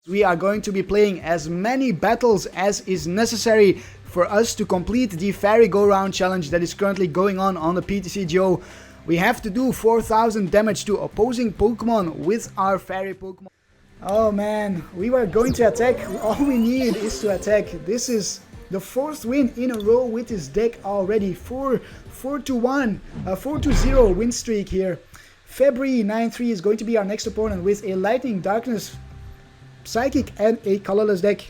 We are going to be playing as many battles as is necessary for us to complete the Fairy Go Round challenge that is currently going on the PTCGO. We have to do 4000 damage to opposing Pokemon with our Fairy Pokemon. Oh man, we were going to attack. All we need is to attack. This is the 4th win in a row with this deck already. 4-1, 4-0 win streak here. February 9-3 is going to be our next opponent with a Lightning, Darkness, Psychic and a colorless deck.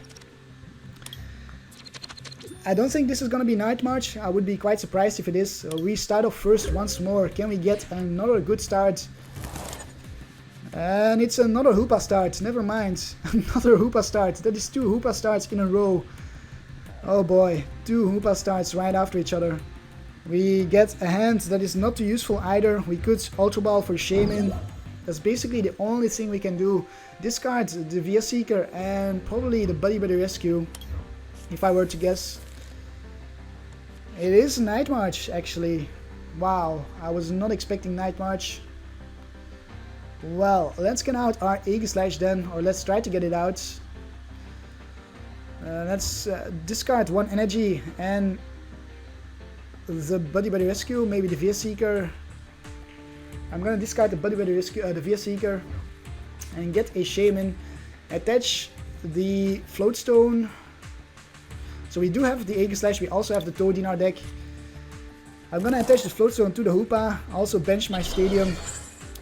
I don't think this is going to be Night March. I would be quite surprised if it is. So we start off first once more. Can we get another good start? And it's another Hoopa start. Never mind. Another Hoopa start. That is 2 Hoopa starts in a row. Oh boy. 2 Hoopa starts right after each other. We get a hand that is not too useful either. We could Ultra Ball for Shaymin. That's basically the only thing we can do. Discard the Vespiquen and probably the Buddy-Buddy Rescue, if I were to guess. It is Night March actually. Wow, I was not expecting Night March. Well, let's get out our Aegislash then, or let's try to get it out. Let's discard 1 energy and the Buddy-Buddy Rescue, maybe the Vespiquen. I'm gonna discard the Buddy-Buddy Rescue, the Vespiquen, and get a Shaymin. Attach the Float Stone. So we do have the Aegislash, we also have the Toad in our deck. I'm gonna attach the Float Stone to the Hoopa, also bench my Stadium,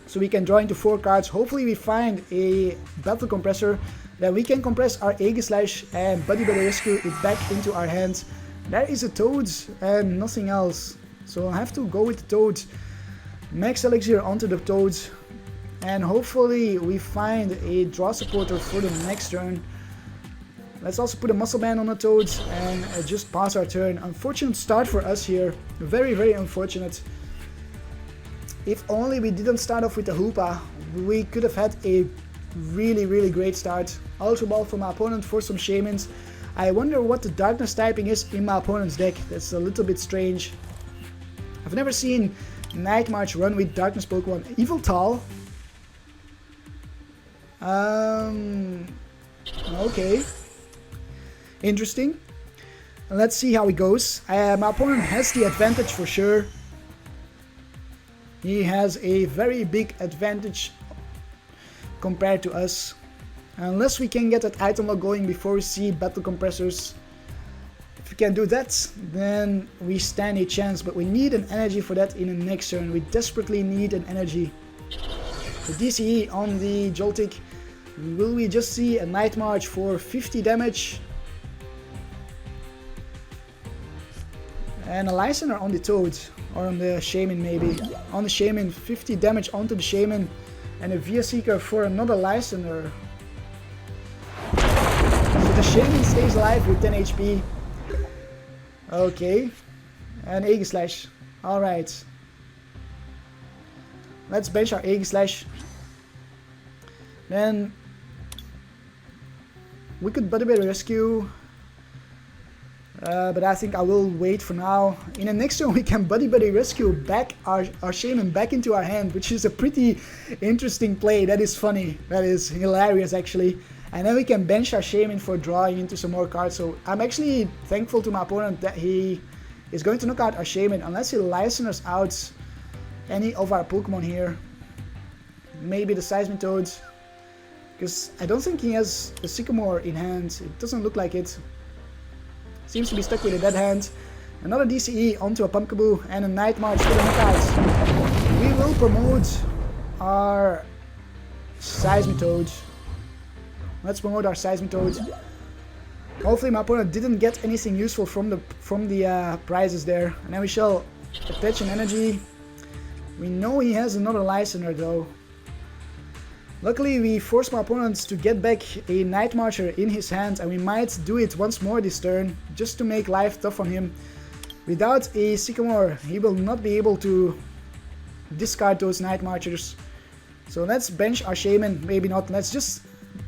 so we can draw into 4 cards. Hopefully we find a Battle Compressor, then we can compress our Aegislash and Buddy-Buddy Rescue it back into our hands. There is a Toad and nothing else, so I'll have to go with the Toad. Max Elixir onto the Toad, and hopefully we find a draw supporter for the next turn. Let's also put a Muscle Band on the Toad and just pass our turn. Unfortunate start for us here, very unfortunate. If only we didn't start off with the Hoopa, we could have had a really great start. Ultra Ball for my opponent for some Shaymins. I wonder what the Darkness typing is in my opponent's deck. That's a little bit strange. I've never seen Night March run with Darkness Pokemon. Evil Tall. Okay. Interesting. Let's see how it goes. My opponent has the advantage for sure. He has a very big advantage compared to us. Unless we can get that item lock going before we see Battle Compressors. If we can do that, then we stand a chance, but we need an energy for that in the next turn. We desperately need an energy. The DCE on the Joltik. Will we just see a Night March for 50 damage? And a Lysandre on the Toad, or on the Shaymin maybe. On the Shaymin, 50 damage onto the Shaymin, and a Vespiquen for another Lysandre. So the Shaymin stays alive with 10 HP. Okay, and Aegislash. Alright. Let's bench our Aegislash. Then we could Buddy-Buddy Rescue. But I think I will wait for now. In the next turn we can Buddy-Buddy Rescue back our Shaymin back into our hand, which is a pretty interesting play. That is funny. That is hilarious actually. And then we can bench our Shaymin for drawing into some more cards. So I'm actually thankful to my opponent that he is going to knock out our Shaymin, unless he Lysandres out any of our Pokemon here. Maybe the Seismitoad, because I don't think he has the Sycamore in hand. It doesn't look like it. Seems to be stuck with a dead hand. Another DCE onto a Pumpkaboo and a Night March for the knockouts. We will promote our Seismitoad. Let's promote our Seismitoad. Hopefully my opponent didn't get anything useful from the prizes there. And then we shall attach an energy. We know he has another Lysandre though. Luckily we forced my opponents to get back a Night Marcher in his hand, and we might do it once more this turn, just to make life tough on him. Without a Sycamore, he will not be able to discard those Night Marchers. So let's bench our Shaymin, maybe not. Let's just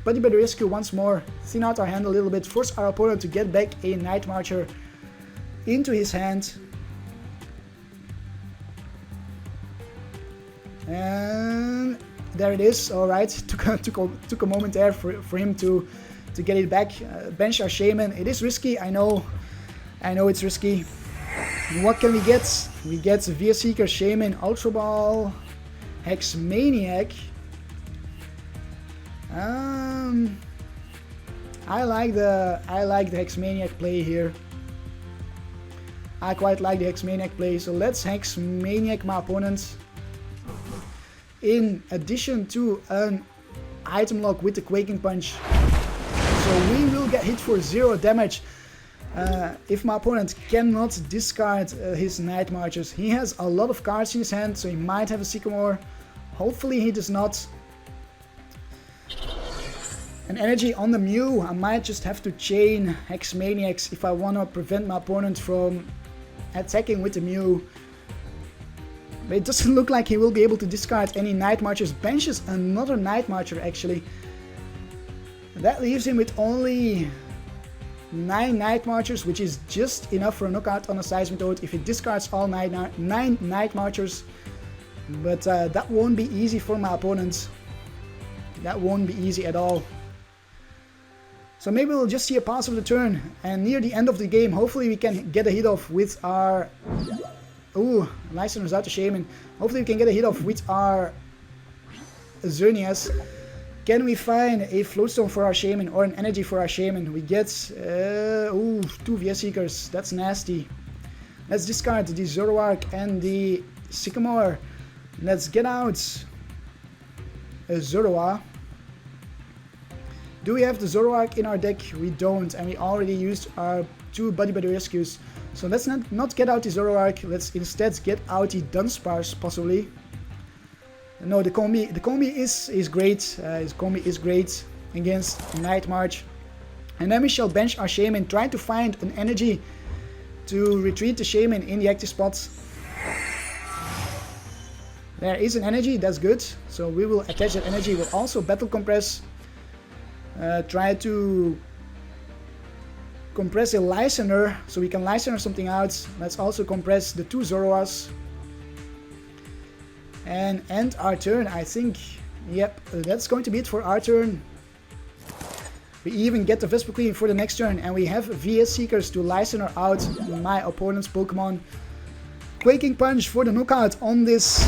Buddy-Buddy Rescue once more, thin out our hand a little bit, force our opponent to get back a Night Marcher into his hand. And there it is. All right, took a moment there for him to get it back. Bench our Shaymin. It is risky, I know it's risky. What can we get? We get Vespiquen Shaymin, Ultra Ball, Hex Maniac. I like the Hex Maniac play here. I quite like the Hex Maniac play, so let's Hex Maniac my opponent. In addition to an item lock with the Quaking Punch. So we will get hit for 0 damage. If my opponent cannot discard his Night Marchers. He has a lot of cards in his hand, so he might have a Sycamore. Hopefully he does not. An energy on the Mew. I might just have to chain Hex Maniacs if I want to prevent my opponent from attacking with the Mew. But it doesn't look like he will be able to discard any Night Marchers. Benches another Night Marcher actually. That leaves him with only 9 Night Marchers, which is just enough for a knockout on a Seismitoad if he discards all 9 Night Marchers. But that won't be easy for my opponent. That won't be easy at all. So maybe we'll just see a pass of the turn, and near the end of the game, hopefully we can get a hit off with our... Ooh, Lysandre's out to Shaymin. Hopefully we can get a hit off with our Xerneas. Can we find a Float Stone for our Shaymin or an energy for our Shaymin? We get... ooh, 2 Vespiquen. That's nasty. Let's discard the Zoroark and the Sycamore. Let's get out a Zorua. Do we have the Zoroark in our deck? We don't, and we already used our 2 Buddy-Buddy Rescues. So let's not get out the Zoroark, let's instead get out the Dunsparce, possibly. No, the Combee is great. His Combee is great against Night March. And then we shall bench our Shaymin, trying to find an energy to retreat the Shaymin in the active spot. There is an energy, that's good. So we will attach that energy. We'll also battle compress. Try to compress a Lysandre, so we can Lysandre something out. Let's also compress the 2 Zoroas. And end our turn, I think. Yep, that's going to be it for our turn. We even get the Vespiquen for the next turn, and we have Vespiquen to Lysandre out my opponent's Pokemon. Quaking Punch for the knockout on this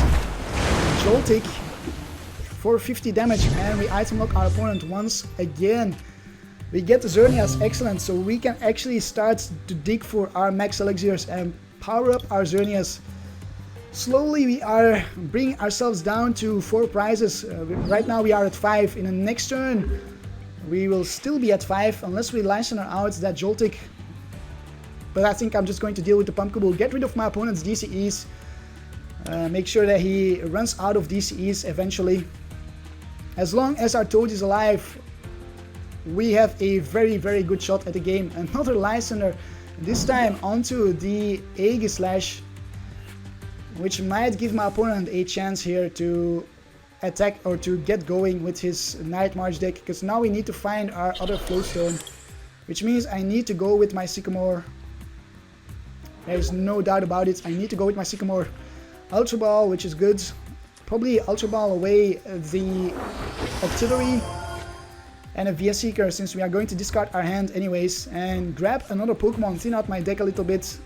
Joltik for 50 damage, and we item lock our opponent once again. We get the Xerneas, excellent, so we can actually start to dig for our Max Elixirs and power up our Xerneas. Slowly we are bringing ourselves down to 4 prizes. Right now we are at 5. In the next turn we will still be at 5 unless we Lysandre out that Joltik. But I think I'm just going to deal with the Pumpkin Bull, get rid of my opponent's DCEs, make sure that he runs out of DCEs eventually. As long as our Toad is alive, we have a very, very good shot at the game. Another Lysandre, this time onto the Aegislash, which might give my opponent a chance here to attack or to get going with his Night March deck, because now we need to find our other Float Stone, which means I need to go with my Sycamore. There's no doubt about it, I need to go with my Sycamore. Ultra Ball, which is good. Probably Ultra Ball away the Octillery and a Vespiquen, since we are going to discard our hand anyways, and grab another Pokemon, thin out my deck a little bit.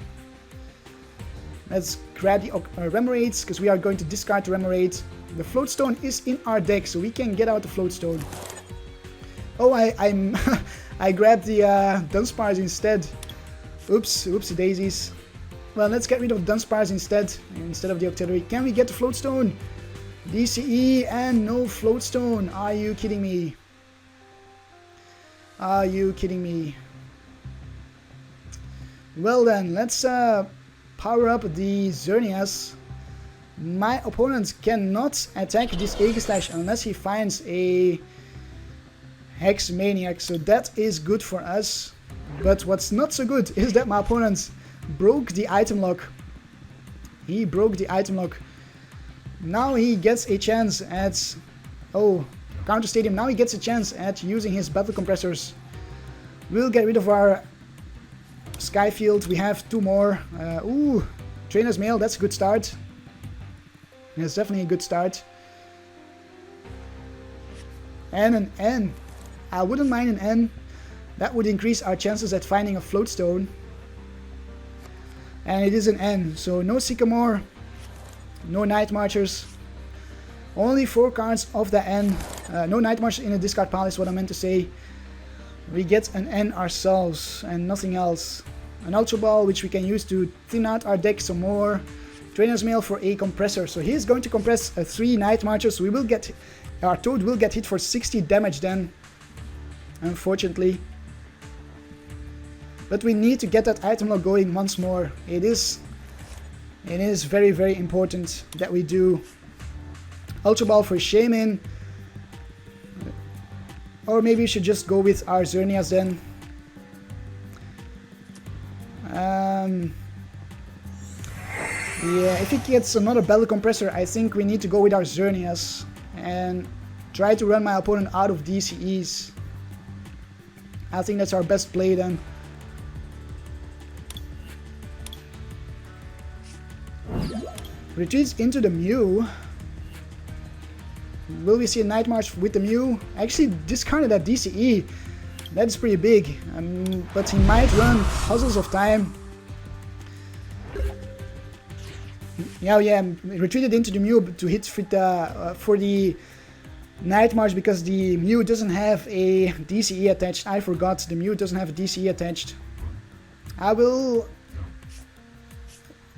Let's grab the Remoraid, because we are going to discard the Remoraid. The Float Stone is in our deck, so we can get out the Float Stone. Oh, I grabbed the Dunsparce instead. Oops, oopsie daisies. Well, let's get rid of Dunsparce instead of the Octillery. Can we get the Float Stone? DCE and no Float Stone. Are you kidding me? Are you kidding me? Well then, let's power up the Xerneas. My opponent cannot attack this Aegislash unless he finds a Hex Maniac, so that is good for us. But what's not so good is that my opponent broke the item lock. He broke the item lock. Now he gets a chance at... Oh, Counter Stadium. Now he gets a chance at using his Battle Compressors. We'll get rid of our Skyfield. We have 2 more. Ooh, Trainer's Mail. That's a good start. That's definitely a good start. And an N. I wouldn't mind an N. That would increase our chances at finding a Float Stone. And it is an N, so no Sycamore, no Night Marchers. Only 4 cards of the N. No Night Marchers in the discard pile is what I meant to say. We get an N ourselves and nothing else. An Ultra Ball which we can use to thin out our deck some more. Trainer's Mail for a Compressor. So he is going to compress 3 Night Marchers. We will get, our Toad will get hit for 60 damage then. Unfortunately. But we need to get that item log going once more. It is very, very important that we do. Ultra Ball for Shaymin. Or maybe we should just go with our Xerneas then. Yeah, if he gets another Battle Compressor, I think we need to go with our Xerneas and try to run my opponent out of DCEs. I think that's our best play then. Retreats into the Mew. Will we see a Night March with the Mew? Actually discarded that DCE. That is pretty big. But he might run Puzzles of Time. Yeah, retreated into the Mew to hit for the Night March because the Mew doesn't have a DCE attached. I forgot, the Mew doesn't have a DCE attached. I will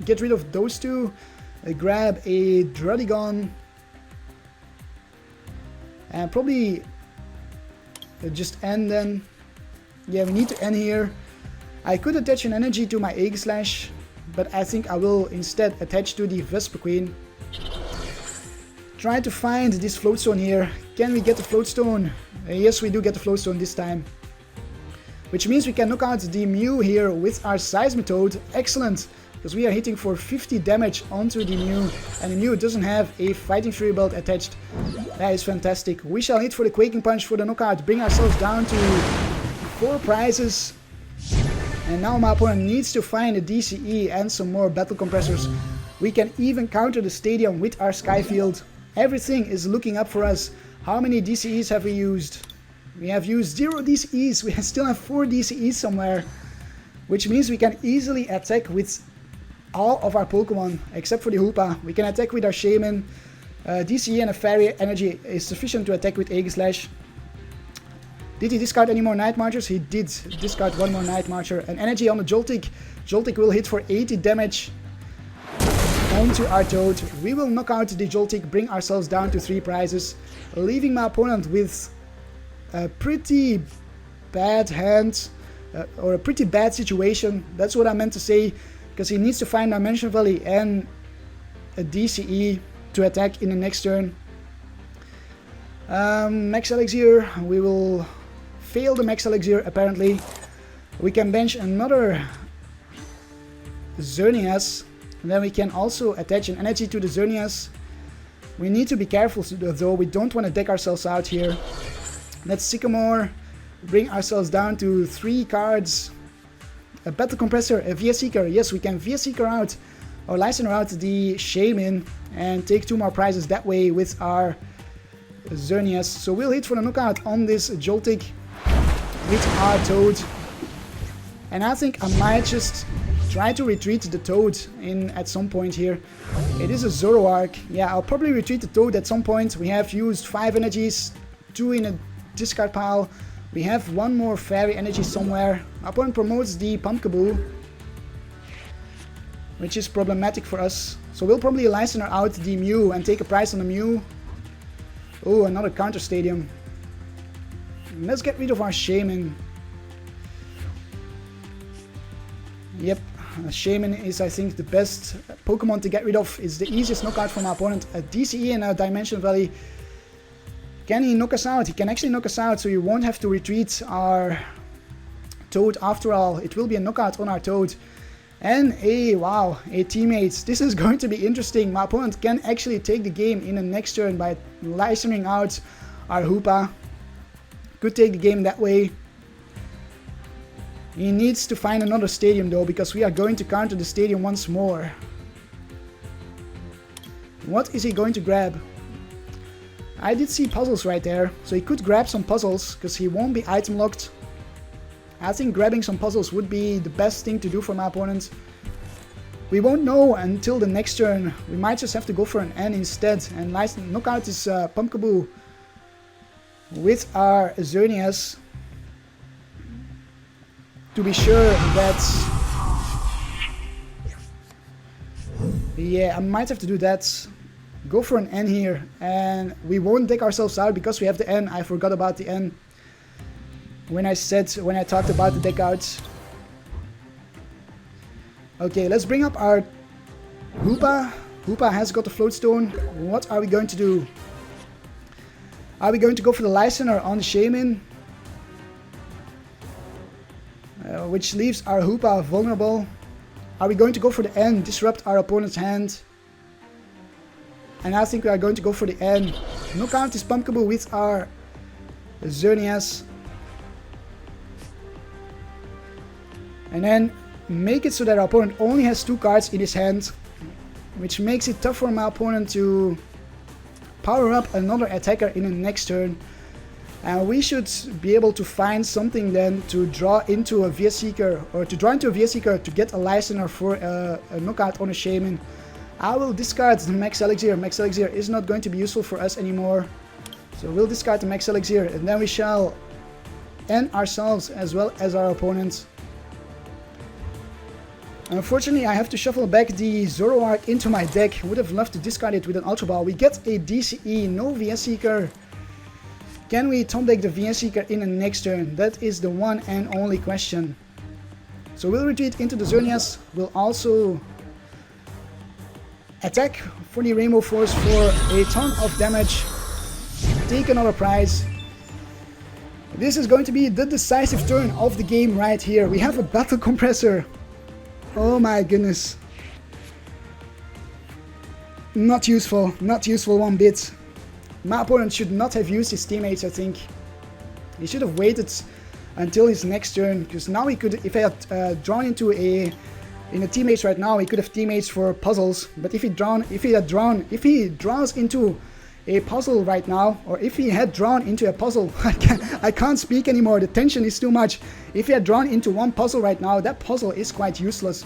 get rid of those two. Grab a Druddigon. And probably just end then. Yeah, we need to end here. I could attach an energy to my Aegislash, but I think I will instead attach to the Vespiquen. Try to find this Float Stone here. Can we get the Float Stone? Yes, we do get the Float Stone this time. Which means we can knock out the Mew here with our Seismitoad. Excellent! Because we are hitting for 50 damage onto the Mew, and the Mew doesn't have a Fighting Fury belt attached. That is fantastic. We shall hit for the Quaking Punch for the knockout, bring ourselves down to 4 prizes. And now my opponent needs to find a DCE and some more Battle Compressors. We can even counter the stadium with our Skyfield. Everything is looking up for us. How many DCEs have we used? We have used 0 DCEs. We still have 4 DCEs somewhere. Which means we can easily attack with all of our Pokemon, except for the Hoopa. We can attack with our Shaymin. DCE and a Fairy Energy is sufficient to attack with Aegislash. Did he discard any more Night Marchers? He did discard 1 more Night Marcher. An energy on the Joltik. Joltik will hit for 80 damage onto our Toad. We will knock out the Joltik, bring ourselves down to 3 prizes, leaving my opponent with a pretty bad hand, or a pretty bad situation. That's what I meant to say, because he needs to find Dimension Valley and a DCE to attack in the next turn. Max Elixir, we will fail the Max Elixir apparently. We can bench another Xerneas, and then we can also attach an energy to the Xerneas. We need to be careful though, we don't want to deck ourselves out here. Let's Sycamore, bring ourselves down to 3 cards. A Battle Compressor, a Via Seeker. Yes, we can Via Seeker out or Lysandre out the Shaymin and take 2 more prizes that way with our Xerneas. So we'll hit for the knockout on this Joltik with our Toad. And I think I might just try to retreat the Toad in at some point here. It is a Zoroark. Yeah, I'll probably retreat the Toad at some point. We have used 5 energies, 2 in a discard pile. We have 1 more Fairy Energy somewhere. Our opponent promotes the Pumpkaboo, which is problematic for us. So we'll probably Lysandre out the Mew and take a prize on the Mew. Oh, another counter stadium. Let's get rid of our Shaymin. Yep, Shaymin is, I think, the best Pokemon to get rid of. It's the easiest knockout for my opponent. A DCE and a Dimension Valley. Can he knock us out? He can actually knock us out, so you won't have to retreat our Toad after all. It will be a knockout on our Toad. And wow, a teammate. This is going to be interesting. My opponent can actually take the game in the next turn by Lysandring out our Hoopa. Could take the game that way. He needs to find another stadium though, because we are going to counter the stadium once more. What is he going to grab? I did see puzzles right there, so he could grab some puzzles, because he won't be item locked. I think grabbing some puzzles would be the best thing to do for my opponent. We won't know until the next turn. We might just have to go for an N instead and knock out this Pumpkaboo with our Xerneas to be sure that... Yeah, I might have to do that. Go for an N here, and we won't deck ourselves out because we have the N. I forgot about the N when I talked about the deck outs. Okay, let's bring up our Hoopa. Hoopa has got the Float Stone. What are we going to do? Are we going to go for the Lysandre on the Shaymin? Which leaves our Hoopa vulnerable. Are we going to go for the N, disrupt our opponent's hand? And I think we are going to go for the N. Knock out this Pumpkaboo with our Xerneas. And then make it so that our opponent only has 2 cards in his hand, which makes it tough for my opponent to power up another attacker in the next turn. And we should be able to find something then to draw into a Vespiquen, or to draw into a Vespiquen to get a Lysandre for a knockout on a Shaymin. I will discard the Max Elixir. Max Elixir is not going to be useful for us anymore. So we'll discard the Max Elixir, and then we shall end ourselves as well as our opponent. Unfortunately, I have to shuffle back the Zoroark into my deck. Would have loved to discard it with an Ultra Ball. We get a DCE, no Vespiquen. Can we top deck the Vespiquen in the next turn? That is the one and only question. So we'll retreat into the Xerneas. We'll also attack for the Rainbow Force for a ton of damage. Take another prize. This is going to be the decisive turn of the game right here. We have a Battle Compressor. Oh my goodness. Not useful one bit. My opponent should not have used his teammates, I think. He should have waited until his next turn, because now he could, if he had drawn into a teammates right now, he could have teammates for puzzles. But if he draws into a puzzle right now, or if he had drawn into a puzzle, I can't speak anymore, the tension is too much. If he had drawn into one puzzle right now, that puzzle is quite useless.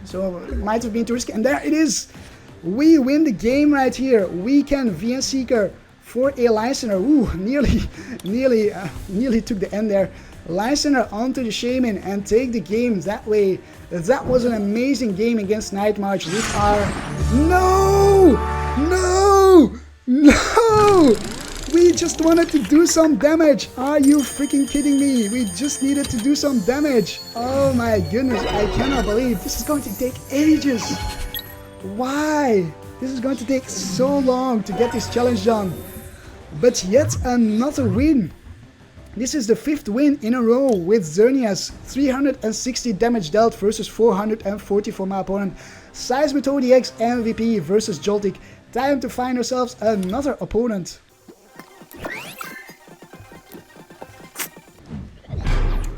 So it might have been too risky, and there it is! We win the game right here. We can Vespiquen for a Lysandre. Ooh, nearly took the end there. Lysandre onto the Shaymin and take the game that way. That was an amazing game against Night March with our... No! We just wanted to do some damage. Are you freaking kidding me? We just needed to do some damage. Oh my goodness, I cannot believe this is going to take ages. Why? This is going to take so long to get this challenge done. But yet another win. This is the 5th win in a row with Xerneas. 360 damage dealt versus 440 for my opponent. Seismitoad-EX MVP versus Joltik. Time to find ourselves another opponent.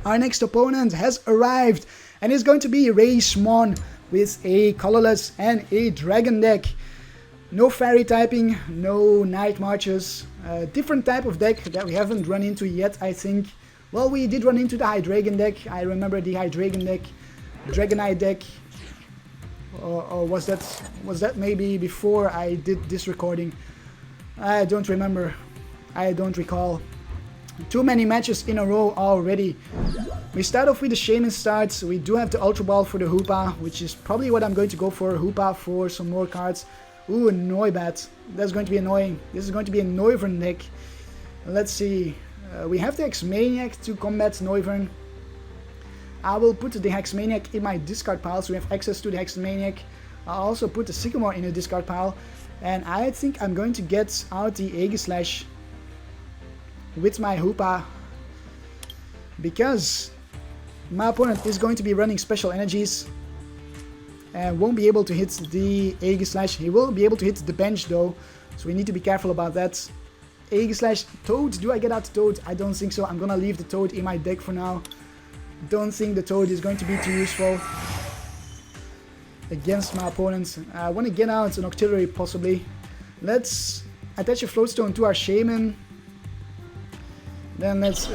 Our next opponent has arrived, and it's going to be Reismon with a colorless and a dragon deck. No fairy typing, no night marches, different type of deck that we haven't run into yet, I think. Well, we did run into the High Dragon deck. I remember the High Dragon deck, Dragonite deck, or was that maybe before I did this recording? I don't remember. I don't recall. Too many matches in a row already. We start off with the Shaymin starts. We do have the Ultra Ball for the Hoopa, which is probably what I'm going to go for. Hoopa for some more cards. Ooh, a Noibat. That's going to be annoying. This is going to be a Noivern deck. Let's see. We have the Hex Maniac to combat Noivern. I will put the Hex Maniac in my discard pile, so we have access to the Hex Maniac. I'll also put the Sycamore in the discard pile. And I think I'm going to get out the Aegislash with my Hoopa, because my opponent is going to be running special energies and won't be able to hit the Aegislash. He will be able to hit the bench though, so we need to be careful about that. Aegislash, Toad, do I get out the Toad? I don't think so. I'm gonna leave the Toad in my deck for now. Don't think the Toad is going to be too useful against my opponents. I want to get out an Octillery possibly. attach a Float Stone to our Shaymin. Then let's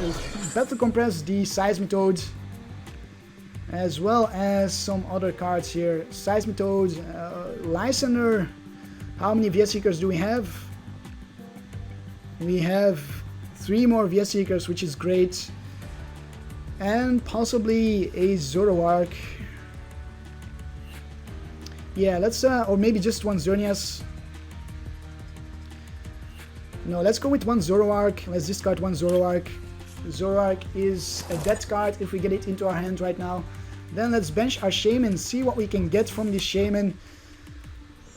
battle compress the Seismitoad, as well as some other cards here. Seismitoad, Lysandre. How many Vespiquen do we have? We have 3 more Vespiquen, which is great. And possibly a Zoroark. Yeah, let's, or maybe just one Xerneas. No, let's go with one Zoroark. Let's discard one Zoroark. Zoroark is a dead card if we get it into our hand right now. Then let's bench our Shaymin, see what we can get from this Shaymin.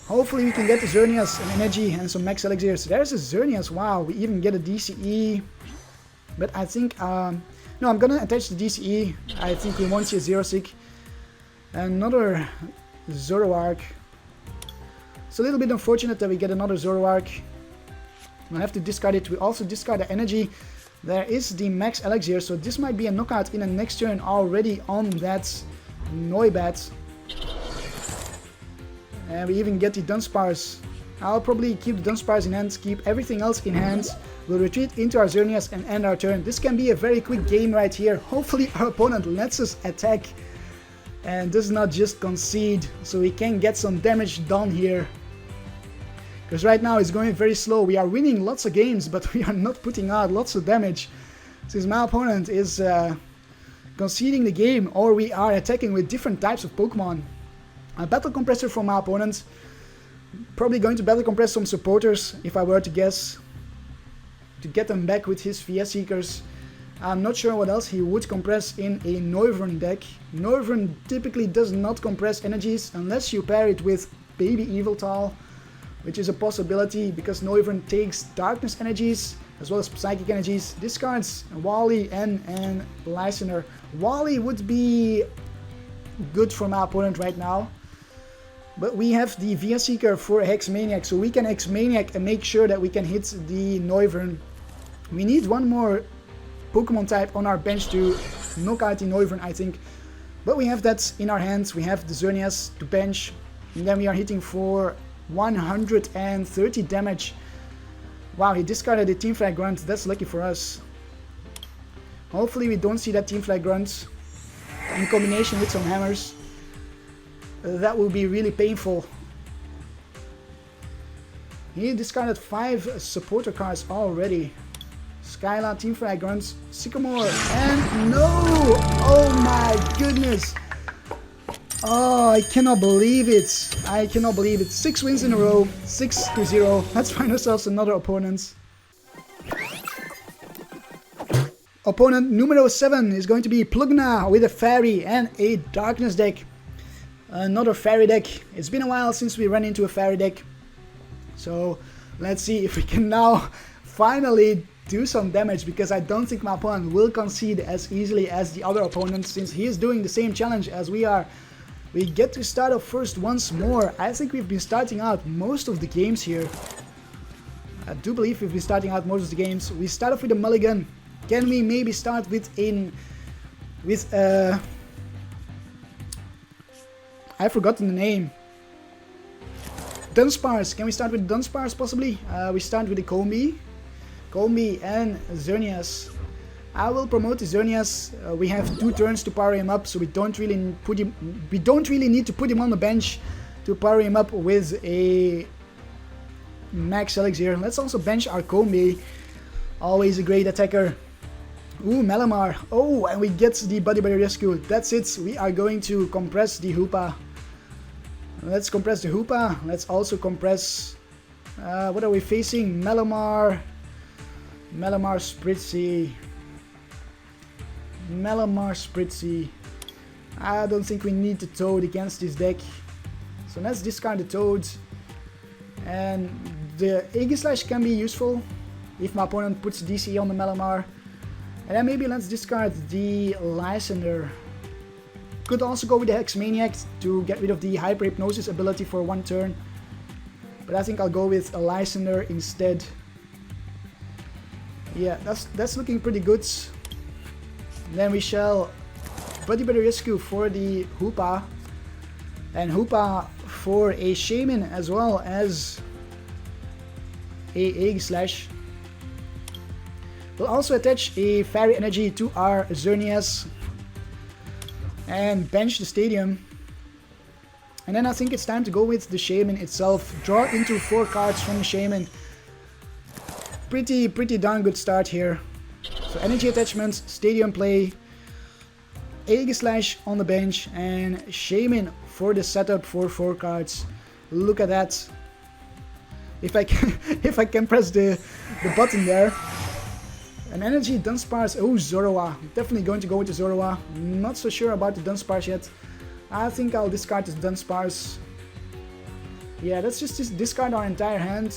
Hopefully we can get the Xerneas, an energy, and some Max Elixirs. There's a Xerneas, wow, we even get a DCE. But I think, no, I'm gonna attach the DCE. I think we won't see a Zero-Sig. Another Zoroark. It's a little bit unfortunate that we get another Zoroark. We'll have to discard it. We also discard the energy. There is the Max Elixir, so this might be a knockout in the next turn already on that Noibat. And we even get the Dunsparce. I'll probably keep the Dunsparce in hand, keep everything else in hand. We'll retreat into our Xerneas and end our turn. This can be a very quick game right here. Hopefully our opponent lets us attack and does not just concede, so we can get some damage done here. Because right now it's going very slow. We are winning lots of games, but we are not putting out lots of damage. Since my opponent is conceding the game, or we are attacking with different types of Pokemon. A Battle Compressor from my opponent. Probably going to Battle Compress some supporters, if I were to guess. To get them back with his Vespiquen. I'm not sure what else he would compress in a Noivern deck. Noivern typically does not compress energies unless you pair it with Baby Yveltal, which is a possibility because Noivern takes darkness energies as well as psychic energies. Discards Wally and Lysandre. Wally would be good for my opponent right now, but we have the Vespiquen for Hex Maniac, so we can Hex Maniac and make sure that we can hit the Noivern. We need one more Pokemon type on our bench to knock out the Noivern, I think, but we have that in our hands. We have the Xerneas to bench, and then we are hitting for 130 damage. Wow, he discarded the Team Flag Grunt. That's lucky for us. Hopefully we don't see that Team Flag Grunt in combination with some hammers. That will be really painful. He discarded 5 supporter cards already. Skyla, Team Flag Grunts, Sycamore, and no! Oh my goodness! Oh, I cannot believe it. I cannot believe it. 6 wins in a row, 6-0. Let's find ourselves another opponent. Opponent numero 7 is going to be Plugna with a Fairy and a Darkness deck. Another Fairy deck. It's been a while since we ran into a Fairy deck. So let's see if we can now finally do some damage, because I don't think my opponent will concede as easily as the other opponent, since he is doing the same challenge as we are. We get to start off first once more. I think we've been starting out most of the games here. I do believe we've been starting out most of the games. We start off with a mulligan. Can we maybe start with I've forgotten the name. Dunsparce. Can we start with Dunsparce possibly? We start with the Combee and Xerneas. I will promote the Xerneas. We have 2 turns to power him up, so we don't really need to put him on the bench to power him up with a Max Elixir. Let's also bench our Combee. Always a great attacker. Ooh, Malamar. Oh, and we get the Buddy-Buddy Rescue. That's it. We are going to compress the Hoopa. Let's compress the Hoopa. Let's also compress... what are we facing? Malamar. Malamar Spritzy. Malamar Spritzy. I don't think we need the Toad against this deck. So let's discard the Toad. And the Aegislash can be useful if my opponent puts DC on the Malamar. And then maybe let's discard the Lysandre. Could also go with the Hex Maniac to get rid of the Hyper Hypnosis ability for 1 turn. But I think I'll go with a Lysandre instead. Yeah, that's looking pretty good. Then we shall Buddy-Buddy Rescue for the Hoopa. And Hoopa for a Shaymin, as well as a Aegislash. We'll also attach a Fairy Energy to our Xerneas and bench the stadium. And then I think it's time to go with the Shaymin itself. Draw into 4 cards from the Shaymin. Pretty darn good start here. So energy attachments, stadium play, Aegislash on the bench, and Shaymin for the setup for 4 cards. Look at that. If I can, if I can press the button there. An energy Dunsparce. Oh, Zorua. Definitely going to go with the Zorua. Not so sure about the Dunsparce yet. I think I'll discard this Dunsparce. Yeah, let's just discard our entire hand.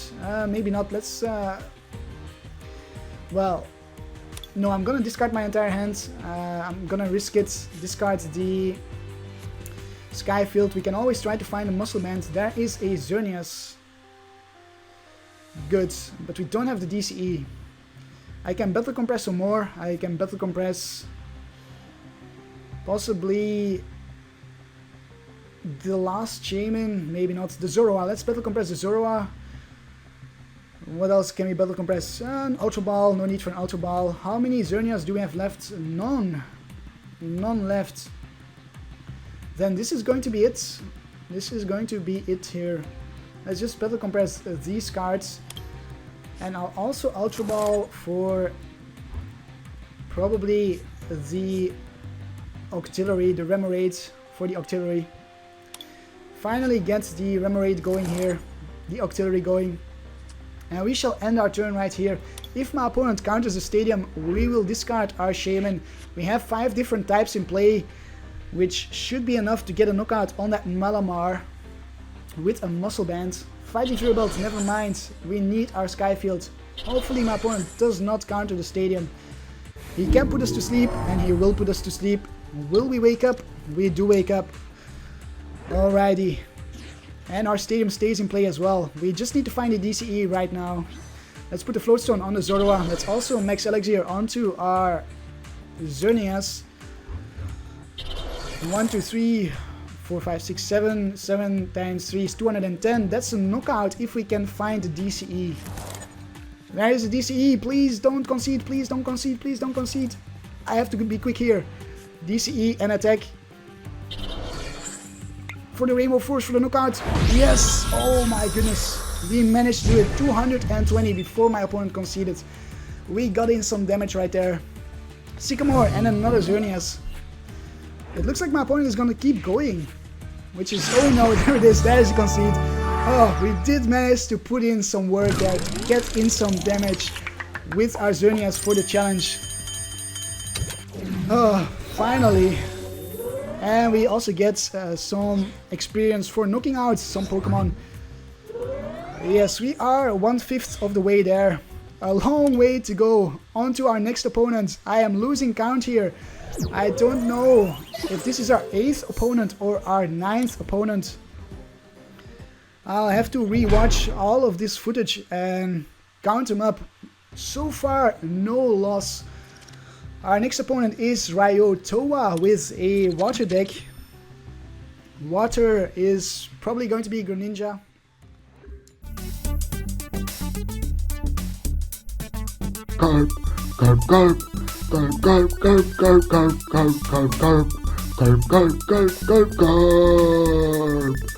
Maybe not. Let's... well, no, I'm gonna discard my entire hand. I'm gonna risk it. Discard the Sky Field. We can always try to find a Muscle Band. There is a Xerneas. Good, but we don't have the DCE. I can Battle Compress some more. I can Battle Compress possibly the last Shaymin, maybe not. The Zorua. Let's Battle Compress the Zorua. What else can we Battle Compress? An Ultra Ball. No need for an Ultra Ball. How many Xerneas do we have left? None. None left. Then this is going to be it. This is going to be it here. Let's just Battle Compress these cards. And I'll also Ultra Ball for probably the Octillery, the Remoraid for the Octillery. Finally get the Remoraid going here, the Octillery going. And we shall end our turn right here. If my opponent counters the stadium, we will discard our Shaymin. We have 5 different types in play, which should be enough to get a knockout on that Malamar with a Muscle Band. Fighting Drill Belt, never mind. We need our Sky Field. Hopefully my opponent does not counter the stadium. He can put us to sleep, and he will put us to sleep. Will we wake up? We do wake up. Alrighty. And our stadium stays in play as well. We just need to find a DCE right now. Let's put the Float Stone on the Zorua. Let's also Max Elixir onto our Xerneas. 1, 2, 3, 4, 5, 6, 7. 7 times 3 is 210. That's a knockout if we can find the DCE. Where is the DCE? Please don't concede. Please don't concede. Please don't concede. I have to be quick here. DCE and attack. For the Rainbow Force for the knockout. Yes! Oh my goodness. We managed to do it. 220 before my opponent conceded. We got in some damage right there. Sycamore and another Xerneas. It looks like my opponent is gonna keep going. Which is... oh no, there it is. There is a concede. Oh, we did manage to put in some work there. Get in some damage with our Xerneas for the challenge. Oh, finally. And we also get some experience for knocking out some Pokemon. Yes, we are 1/5 of the way there. A long way to go. On to our next opponent. I am losing count here. I don't know if this is our 8th opponent or our 9th opponent. I'll have to rewatch all of this footage and count them up. So far, no loss. Our next opponent is Ryotoa with a water deck. Water is probably going to be Greninja. Karp, Karp, Karp, Karp, Karp, Karp, Karp, Karp, Karp, Karp, Karp, Karp, Karp, Karp, Karp, Karp.